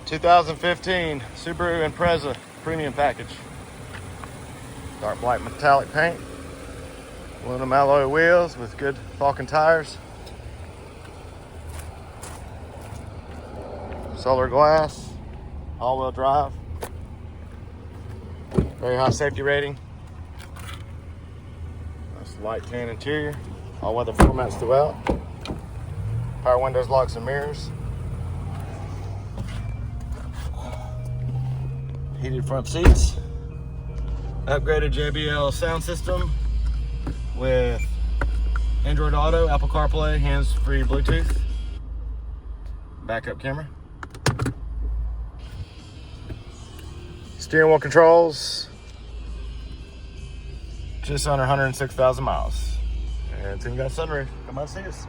2015 Subaru Impreza premium package. Dark black metallic paint, aluminum alloy wheels with good Falcon tires, solar glass, all-wheel drive, very high safety rating. Nice light tan interior, all-weather floor mats throughout, power windows, locks, and mirrors. Heated front seats, upgraded JBL sound system with Android Auto, Apple CarPlay, hands-free Bluetooth, backup camera, steering wheel controls, just under 106,000 miles, and it's even got a sunroof. Come on, see us.